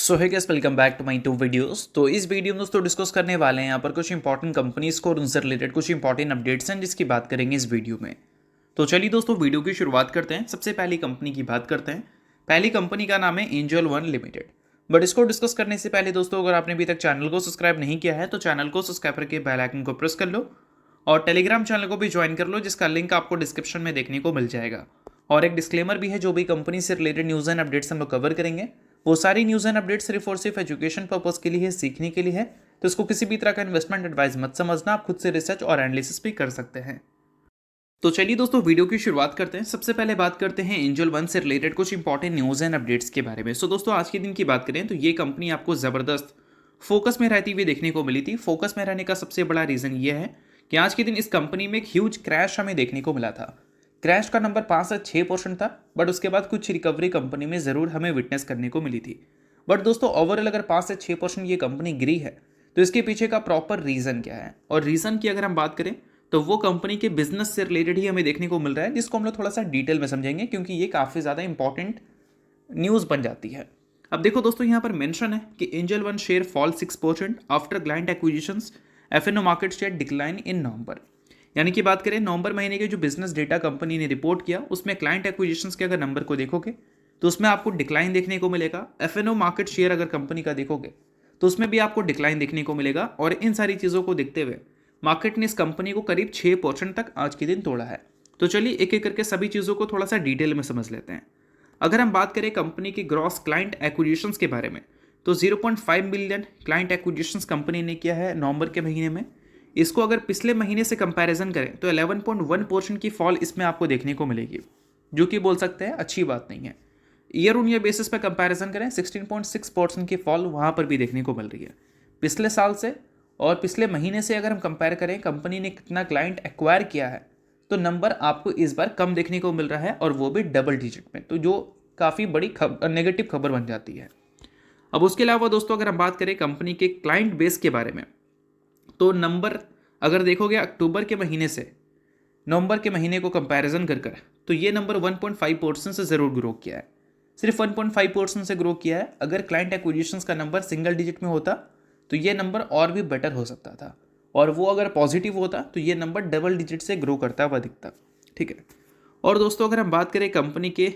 So hi guys, welcome back to my two videos. तो इस video में दोस्तों डिस्कस करने वाले हैं यहाँ पर कुछ इंपॉर्टेंट कंपनीज को और उनसे रिलेटेड कुछ इंपॉर्टेंट अपडेट्स हैं जिसकी बात करेंगे इस वीडियो में। तो चलिए दोस्तों वीडियो की शुरुआत करते हैं। सबसे पहली कंपनी की बात करते हैं। पहली कंपनी का नाम है एंजल वन लिमिटेड। बट इसको डिस्कस करने से पहले दोस्तों, अगर आपने अभी तक चैनल को सब्सक्राइब नहीं किया है तो चैनल को सब्सक्राइब करके बेल आइकन को प्रेस कर लो और टेलीग्राम चैनल को भी ज्वाइन कर लो, जिसका लिंक आपको डिस्क्रिप्शन में देखने को मिल जाएगा। और एक डिस्क्लेमर भी है, जो भी कंपनी से रिलेटेड न्यूज़ एंड अपडेट्स हम लोग कवर करेंगे वो सारी न्यूज़ एंड अपडेट्स सिर्फ और सिर्फ एजुकेशन पर्पस के लिए है, सीखने के लिए है। तो इसको किसी भी तरह का इन्वेस्टमेंट एडवाइस मत समझना, आप खुद से रिसर्च और एनालिसिस भी कर सकते हैं। तो चलिए दोस्तों वीडियो की शुरुआत करते हैं। सबसे पहले बात करते हैं एंजल वन से रिलेटेड कुछ इंपॉर्टेंट न्यूज़ एंड अपडेट्स के बारे में। सो दोस्तों आज के दिन की बात करें तो ये कंपनी आपको ज़बरदस्त फोकस में रहती हुई देखने को मिली थी। फोकस में रहने का सबसे बड़ा रीज़न ये है कि आज के दिन इस कंपनी में एक ह्यूज क्रैश हमें देखने को मिला था। क्रैश का नंबर 5 से 6% था, बट उसके बाद कुछ रिकवरी कंपनी में ज़रूर हमें विटनेस करने को मिली थी। बट दोस्तों ओवरऑल अगर 5 से 6% ये कंपनी गिरी है तो इसके पीछे का प्रॉपर रीज़न क्या है, और रीज़न की अगर हम बात करें तो वो कंपनी के बिजनेस से रिलेटेड ही हमें देखने को मिल रहा है, जिसको हम लोग थोड़ा सा डिटेल में समझेंगे क्योंकि ये काफ़ी ज़्यादा इंपॉर्टेंट न्यूज़ बन जाती है। अब देखो दोस्तों, यहाँ पर मेंशन है कि angel one share fall 6% after client acquisitions, FNO market share decline in November. यानी कि बात करें नवंबर महीने के जो बिजनेस डेटा कंपनी ने रिपोर्ट किया उसमें क्लाइंट एक्विजिशंस के अगर नंबर को देखोगे तो उसमें आपको डिक्लाइन देखने को मिलेगा। एफएनओ मार्केट शेयर अगर कंपनी का देखोगे तो उसमें भी आपको डिक्लाइन देखने को मिलेगा। और इन सारी चीज़ों को देखते हुए मार्केट ने इस कंपनी को करीब 6% तक आज के दिन तोड़ा है। तो चलिए एक एक करके सभी चीज़ों को थोड़ा सा डिटेल में समझ लेते हैं। अगर हम बात करें कंपनी की ग्रॉस क्लाइंट एक्विजिशंस के बारे में तो 0.5 मिलियन क्लाइंट एक्विजिशंस कंपनी ने किया है नवंबर के महीने में। इसको अगर पिछले महीने से कंपैरिजन करें तो 11.1% की फॉल इसमें आपको देखने को मिलेगी, जो कि बोल सकते हैं अच्छी बात नहीं है। ईयर ऑन ईयर बेसिस पे कंपैरिजन करें 16.6% की फॉल वहाँ पर भी देखने को मिल रही है पिछले साल से। और पिछले महीने से अगर हम कंपेयर करें कंपनी ने कितना क्लाइंट एक्वायर किया है तो नंबर आपको इस बार कम देखने को मिल रहा है, और वो भी डबल डिजिट में, तो जो काफ़ी बड़ी नेगेटिव खबर बन जाती है। अब उसके अलावा दोस्तों अगर हम बात करें कंपनी के क्लाइंट बेस के बारे में तो नंबर अगर देखोगे अक्टूबर के महीने से नवंबर के महीने को कंपैरिजन कर तो ये नंबर 1.5% से ज़रूर ग्रो किया है। सिर्फ 1.5% से ग्रो किया है। अगर क्लाइंट एक्विजिशंस का नंबर सिंगल डिजिट में होता तो ये नंबर और भी बेटर हो सकता था, और वो अगर पॉजिटिव होता तो ये नंबर डबल डिजिट से ग्रो करता हुआ दिखता। ठीक है। और दोस्तों अगर हम बात करें कंपनी के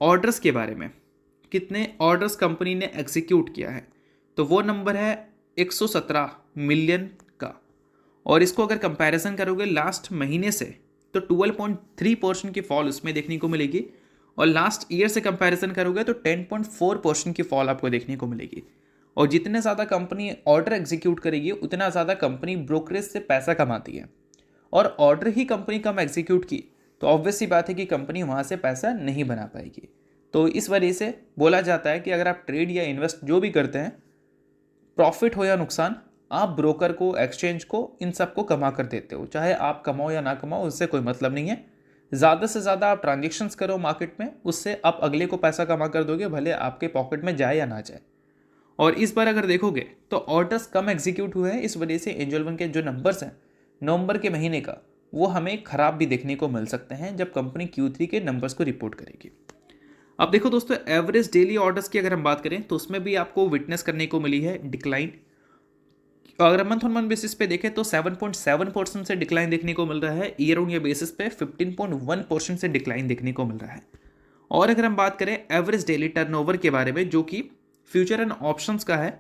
ऑर्डर्स के बारे में, कितने ऑर्डर्स कंपनी ने एग्जीक्यूट किया है, तो वो नंबर है 117 मिलियन का। और इसको अगर कंपैरिजन करोगे लास्ट महीने से तो 12.3% की फॉल उसमें देखने को मिलेगी, और लास्ट ईयर से कंपैरिजन करोगे तो 10.4% की फॉल आपको देखने को मिलेगी। और जितने ज़्यादा कंपनी ऑर्डर एग्जीक्यूट करेगी उतना ज़्यादा कंपनी ब्रोकरेज से पैसा कमाती है, और ऑर्डर ही कंपनी कम एग्जीक्यूट की तो ऑब्वियस सी बात है कि कंपनी वहाँ से पैसा नहीं बना पाएगी। तो इस वजह से बोला जाता है कि अगर आप ट्रेड या इन्वेस्ट जो भी करते हैं, प्रॉफिट हो या नुकसान, आप ब्रोकर को, एक्सचेंज को, इन सब को कमा कर देते हो। चाहे आप कमाओ या ना कमाओ, उससे कोई मतलब नहीं है। ज़्यादा से ज़्यादा आप ट्रांजेक्शन्स करो मार्केट में, उससे आप अगले को पैसा कमा कर दोगे, भले आपके पॉकेट में जाए या ना जाए। और इस बार अगर देखोगे तो ऑर्डर्स कम एग्जीक्यूट हुए हैं, इस वजह से एंजल वन के जो नंबर्स हैं नवंबर के महीने का वो हमें खराब भी देखने को मिल सकते हैं जब कंपनी Q3 के नंबर्स को रिपोर्ट करेगी। अब देखो दोस्तों, एवरेज डेली ऑर्डर्स की अगर हम बात करें तो उसमें भी आपको विटनेस करने को मिली है डिक्लाइन। अगर मंथ ऑन मंथ बेसिस पे देखें तो 7.7% से डिक्लाइन देखने को मिल रहा है। ईयर ऑन ईयर बेसिस पे 15.1% से डिक्लाइन देखने को मिल रहा है। और अगर हम बात करें एवरेज डेली टर्नओवर के बारे में, जो कि फ्यूचर एंड ऑप्शंस का है,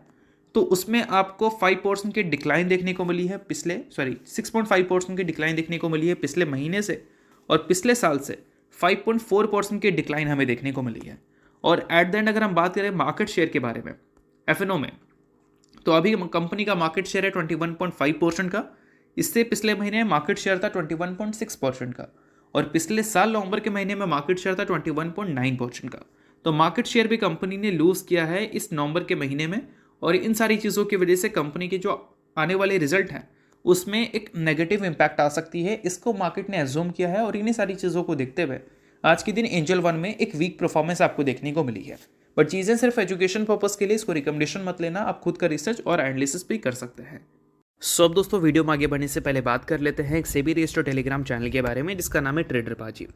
तो उसमें आपको 5% की डिक्लाइन देखने को मिली है 6.5% की डिक्लाइन देखने को मिली है पिछले महीने से, और पिछले साल से 5.4% की डिक्लाइन हमें देखने को मिली है। और एट द एंड अगर हम बात करें मार्केट शेयर के बारे में एफएनओ में, तो अभी कंपनी का मार्केट शेयर है 21.5% का। इससे पिछले महीने मार्केट शेयर था 21.6% का, और पिछले साल नवंबर के महीने में मार्केट शेयर था 21.9% का। तो मार्केट शेयर भी कंपनी ने लूज़ किया है इस नवंबर के महीने में, और इन सारी चीज़ों की वजह से कंपनी के जो आने वाले रिजल्ट हैं उसमें एक नेगेटिव इम्पैक्ट आ सकती है। इसको मार्केट ने एज्यूम किया है, और इन्हीं सारी चीज़ों को देखते हुए आज के दिन एंजल वन में एक वीक परफॉर्मेंस आपको देखने को मिली है। बट चीज़ें सिर्फ एजुकेशन पर्पज़ के लिए, इसको रिकमेंडेशन मत लेना, आप खुद का रिसर्च और एनालिसिस भी कर सकते हैं। अब दोस्तों वीडियो में आगे बढ़ने से पहले बात कर लेते हैं एक सेबी रजिस्टर्ड टेलीग्राम चैनल के बारे में जिसका नाम है ट्रेडर बाजी।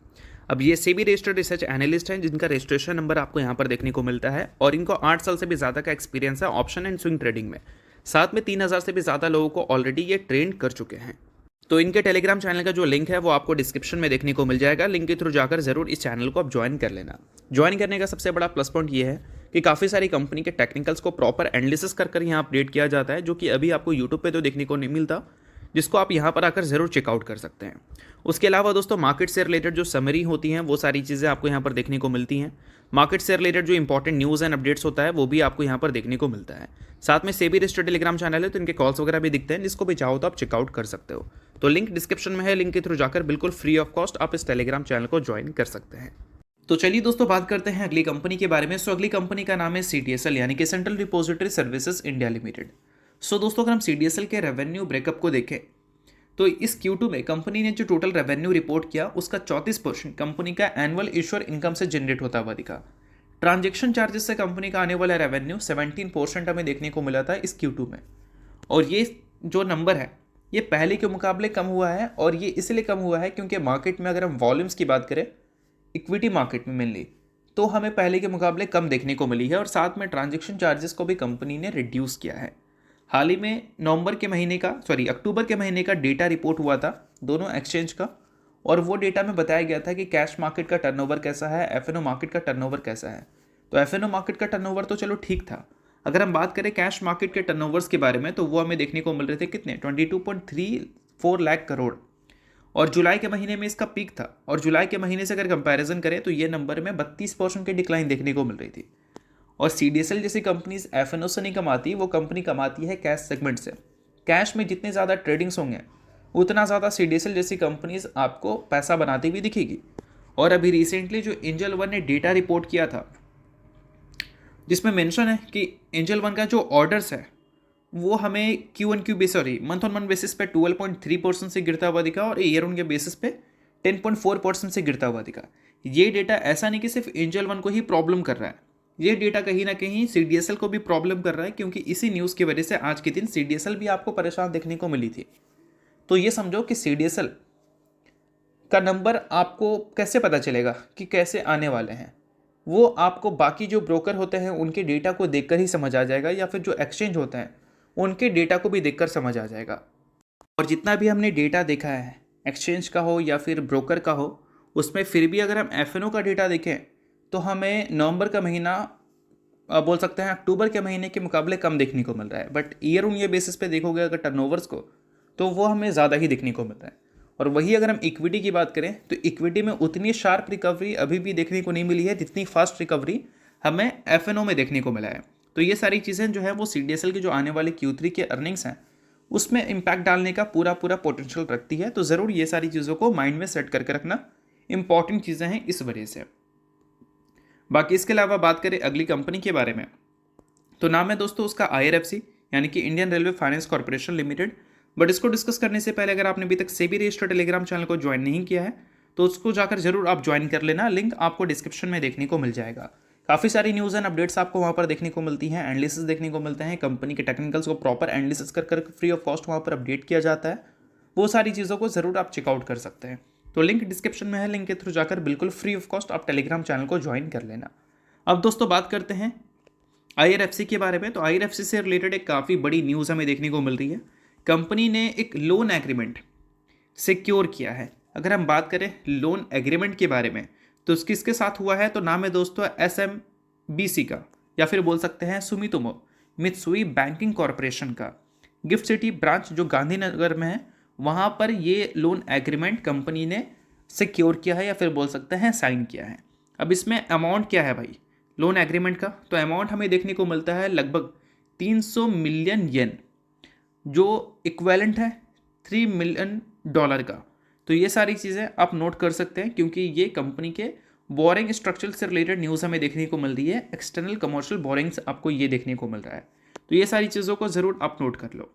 अब ये सेबी रजिस्टर्ड रिसर्च एनालिस्ट हैं जिनका रजिस्ट्रेशन नंबर आपको यहाँ पर देखने को मिलता है और इनको 8 साल से भी ज़्यादा का एक्सपीरियंस है ऑप्शन एंड स्विंग ट्रेडिंग में। साथ में 3000 से भी ज़्यादा लोगों को ऑलरेडी ये ट्रेन कर चुके हैं। तो इनके टेलीग्राम चैनल का जो लिंक है वो आपको डिस्क्रिप्शन में देखने को मिल जाएगा। लिंक के थ्रू जाकर जरूर इस चैनल को आप ज्वाइन कर लेना। ज्वाइन करने का सबसे बड़ा प्लस पॉइंट ये है कि काफ़ी सारी कंपनी के टेक्निकल्स को प्रॉपर एनालिसिस कर यहाँ अपडेट किया जाता है, जो कि अभी आपको यूट्यूब पे तो देखने को नहीं मिलता, जिसको आप यहाँ पर आकर ज़रूर चेकआउट कर सकते हैं। उसके अलावा दोस्तों मार्केट से रिलेटेड जो समरी होती हैं वो सारी चीज़ें आपको यहाँ पर देखने को मिलती हैं। मार्केट से रिलेटेड जो इंपॉर्टेंट न्यूज़ एंड अपडेट्स होता है वो भी आपको यहाँ पर देखने को मिलता है। साथ में सेबी रजिस्टर्ड टेलीग्राम चैनल है तो इनके कॉल्स वगैरह भी दिखते हैं, जिसको भी चाहो तो आप चेकआउट कर सकते हो। तो लिंक डिस्क्रिप्शन में है, लिंक के थ्रू जाकर बिल्कुल फ्री ऑफ कॉस्ट आप इस टेलीग्राम चैनल को ज्वाइन कर सकते हैं। तो चलिए दोस्तों बात करते हैं अगली कंपनी के बारे में। अगली कंपनी का नाम है CDSL यानी कि central depository services India limited. दोस्तों अगर हम CDSL के रेवेन्यू ब्रेकअप को देखें तो इस Q2 में कंपनी ने जो टोटल रेवेन्यू रिपोर्ट किया उसका 34% कंपनी का एनुअल इश्योर इनकम से जनरेट होता हुआ दिखा। ट्रांजैक्शन चार्जेस से कंपनी का आने वाला रेवेन्यू 17% हमें देखने को मिला था इस Q2 में। और ये जो नंबर है ये पहले के मुकाबले कम हुआ है और ये इसलिए कम हुआ है क्योंकि मार्केट में अगर हम वॉल्यूम्स की बात करें, इक्विटी मार्केट में मेनली, तो हमें पहले के मुकाबले कम देखने को मिली है और साथ में ट्रांजैक्शन चार्जेस को भी कंपनी ने रिड्यूस किया है। हाल ही में अक्टूबर के महीने का डेटा रिपोर्ट हुआ था दोनों एक्सचेंज का, और वो डेटा में बताया गया था कि कैश मार्केट का टर्नओवर कैसा है, एफएनओ मार्केट का टर्नओवर कैसा है। तो एफएनओ मार्केट का टर्नओवर तो चलो ठीक था। अगर हम बात करें कैश मार्केट के टर्नओवर्स के बारे में तो वो हमें देखने को मिल रहे थे कितने, 22.34 लाख करोड़, और जुलाई के महीने में इसका पीक था। और जुलाई के महीने से अगर कंपैरिजन करें तो ये नंबर में 32% की डिक्लाइन देखने को मिल रही थी। और CDSL जैसी कंपनीज एफएनओ से नहीं कमाती, वो कंपनी कमाती है कैश सेगमेंट से। कैश में जितने ज़्यादा ट्रेडिंग्स होंगे उतना ज़्यादा CDSL जैसी कंपनीज आपको पैसा बनाती हुई दिखेगी। और अभी रिसेंटली जो एंजल वन ने डेटा रिपोर्ट किया था जिसमें मेंशन है कि एंजल वन का जो ऑर्डर्स है वो हमें मंथ ऑन मंथ बेसिस पे 12.3% से गिरता हुआ दिखा और ईयर ऑन के बेसिस पे 10.4% से गिरता हुआ दिखा। ये डेटा ऐसा नहीं कि सिर्फ एंजल वन को ही प्रॉब्लम कर रहा है, ये डेटा कहीं ना कहीं CDSL को भी प्रॉब्लम कर रहा है, क्योंकि इसी न्यूज़ की वजह से आज के दिन CDSL भी आपको परेशान देखने को मिली थी। तो ये समझो कि CDSL का नंबर आपको कैसे पता चलेगा कि कैसे आने वाले हैं, वो आपको बाकी जो ब्रोकर होते हैं उनके डेटा को देखकर ही समझ आ जाएगा, या फिर जो एक्सचेंज होते हैं उनके डेटा को भी देखकर समझ आ जाएगा। और जितना भी हमने डेटा देखा है एक्सचेंज का हो या फिर ब्रोकर का हो, उसमें फिर भी अगर हम एफएनओ का डेटा देखें तो हमें नवंबर का महीना बोल सकते हैं अक्टूबर के महीने के मुकाबले कम देखने को मिल रहा है। But year on year basis पे देखोगे अगर टर्नओवर्स को तो वो हमें ज़्यादा ही देखने को मिल रहा है। और वही अगर हम इक्विटी की बात करें तो इक्विटी में उतनी शार्प रिकवरी अभी भी देखने को नहीं मिली है जितनी फास्ट रिकवरी हमें एफएनओ में देखने को मिला है। तो ये सारी चीज़ें जो है वो CDSL के जो आने वाले Q3 के अर्निंग्स हैं उसमें इम्पैक्ट डालने का पूरा पोटेंशियल रखती है। तो ज़रूर ये सारी चीज़ों को माइंड में सेट करके रखना, इंपॉर्टेंट चीज़ें हैं इस वजह से। बाकी इसके अलावा बात करें अगली कंपनी के बारे में तो नाम है दोस्तों उसका IRFC यानी कि Indian railway finance corporation limited. But इसको डिस्कस करने से पहले अगर आपने अभी तक सेबी रजिस्टर्ड टेलीग्राम चैनल को ज्वाइन नहीं किया है तो उसको जाकर जरूर आप ज्वाइन कर लेना, लिंक आपको डिस्क्रिप्शन में देखने को मिल जाएगा। काफ़ी सारी न्यूज़ एंड अपडेट्स आपको वहाँ पर देखने को मिलती हैं, एनालिसिस देखने को मिलते हैं, कंपनी के टेक्निकल्स को प्रॉपर एनालिसिस कर फ्री ऑफ कॉस्ट वहाँ पर अपडेट किया जाता है। वो सारी चीज़ों को ज़रूर आप चेकआउट कर सकते हैं। तो लिंक डिस्क्रिप्शन में है, लिंक के थ्रू जाकर बिल्कुल फ्री ऑफ कॉस्ट आप टेलीग्राम चैनल को ज्वाइन कर लेना। अब दोस्तों बात करते हैं IRFC के बारे में। तो IRFC से रिलेटेड एक काफ़ी बड़ी न्यूज़ हमें देखने को मिल रही है। कंपनी ने एक लोन एग्रीमेंट सिक्योर किया है। अगर हम बात करें लोन एग्रीमेंट के बारे में तो किसके साथ हुआ है, तो नाम है दोस्तों SMBC का, या फिर बोल सकते हैं सुमितोमो मित्सुई बैंकिंग कॉरपोरेशन का। गिफ्ट सिटी ब्रांच जो गांधीनगर में है वहाँ पर ये लोन एग्रीमेंट कंपनी ने सिक्योर किया है, या फिर बोल सकते हैं साइन किया है। अब इसमें अमाउंट क्या है भाई लोन एग्रीमेंट का, तो अमाउंट हमें देखने को मिलता है लगभग 300 मिलियन येन, जो इक्वेलेंट है $3 मिलियन का। तो ये सारी चीज़ें आप नोट कर सकते हैं क्योंकि ये कंपनी के बोरिंग स्ट्रक्चर से रिलेटेड न्यूज़ हमें देखने को मिल रही है। एक्सटर्नल कमर्शियल बोरिंग्स आपको ये देखने को मिल रहा है। तो ये सारी चीज़ों को ज़रूर आप नोट कर लो।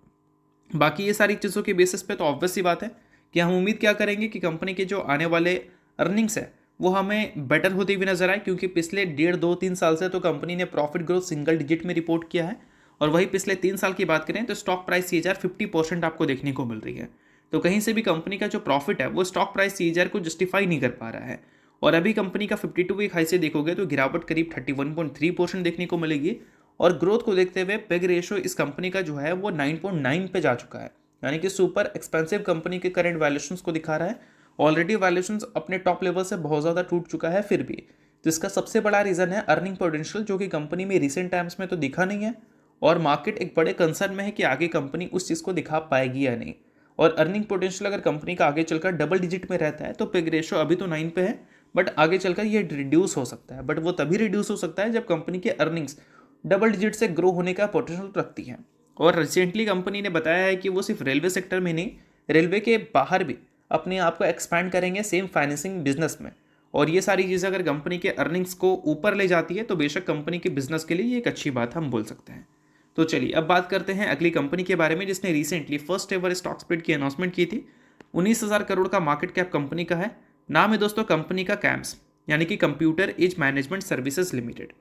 बाकी ये सारी चीज़ों के बेसिस पे तो ऑब्वियस सी बात है कि हम उम्मीद क्या करेंगे कि कंपनी के जो आने वाले अर्निंग्स है वो हमें बेटर होती हुई नजर आए, क्योंकि पिछले 1.5, 2, 3 साल से तो कंपनी ने प्रॉफिट ग्रोथ सिंगल डिजिट में रिपोर्ट किया है और वही पिछले 3 साल की बात करें तो स्टॉक प्राइस CAGR 50% आपको देखने को मिल रही है। तो कहीं से भी कंपनी का जो प्रॉफिट है वो स्टॉक प्राइस CAGR को जस्टिफाई नहीं कर पा रहा है। और अभी कंपनी का 52 वीक हाई से देखोगे तो गिरावट करीब 31.3% देखने को मिलेगी। और ग्रोथ को देखते हुए पेग रेशो इस कंपनी का जो है वो 9.9 पे जा चुका है, यानी कि सुपर एक्सपेंसिव कंपनी के करंट वैल्यूएशंस को दिखा रहा है। ऑलरेडी वैल्यूएशंस अपने टॉप लेवल से बहुत ज़्यादा टूट चुका है फिर भी। तो इसका सबसे बड़ा रीज़न है अर्निंग पोटेंशियल, जो कि कंपनी में रिसेंट टाइम्स में तो दिखा नहीं है। और मार्केट एक बड़े कंसर्न में है कि आगे कंपनी उस चीज़ को दिखा पाएगी या नहीं। और अर्निंग पोटेंशियल अगर कंपनी का आगे चलकर डबल डिजिट में रहता है तो पिग रेशो अभी तो 9 पे है, बट आगे चलकर ये रिड्यूस हो सकता है। बट वो तभी रिड्यूस हो सकता है जब कंपनी के अर्निंग्स डबल डिजिट से ग्रो होने का पोटेंशियल रखती है। और रिसेंटली कंपनी ने बताया है कि वो सिर्फ रेलवे सेक्टर में नहीं, रेलवे के बाहर भी अपने आप को एक्सपैंड करेंगे सेम फाइनेंसिंग बिजनेस में। और ये सारी चीज़ें अगर कंपनी के अर्निंग्स को ऊपर ले जाती है तो बेशक कंपनी के बिजनेस के लिए ये एक अच्छी बात हम बोल सकते हैं। तो चलिए अब बात करते हैं अगली कंपनी के बारे में जिसने recently first ever stock split की अनाउंसमेंट की थी। 19,000 करोड़ का मार्केट कैप कंपनी का है। नाम है दोस्तों कंपनी का कैम्स, यानी कि computer age management services limited.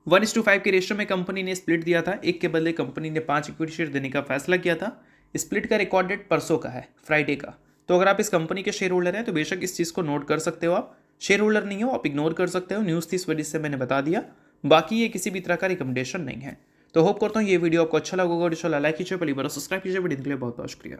1:5 के रेशियो में कंपनी ने स्प्लिट दिया था। एक के बदले कंपनी ने 5 इक्विटी शेयर देने का फैसला किया था। स्प्लिट का रिकॉर्ड डेट परसों का है, फ्राइडे का। तो अगर आप इस कंपनी के शेयर होल्डर हैं तो बेशक इस चीज़ को नोट कर सकते हो। आप शेयर होल्डर नहीं हो आप इग्नोर कर सकते हो, न्यूज़ थी इस वजह से मैंने बता दिया। बाकी ये किसी भी तरह का रिकमेंडेशन नहीं है। तो होप करता हूँ ये वीडियो आपको अच्छा लगा होगा। लाइक कीजिए, पहली बार सब्सक्राइब कीजिए। वीडियो के लिए बहुत बहुत शुक्रिया।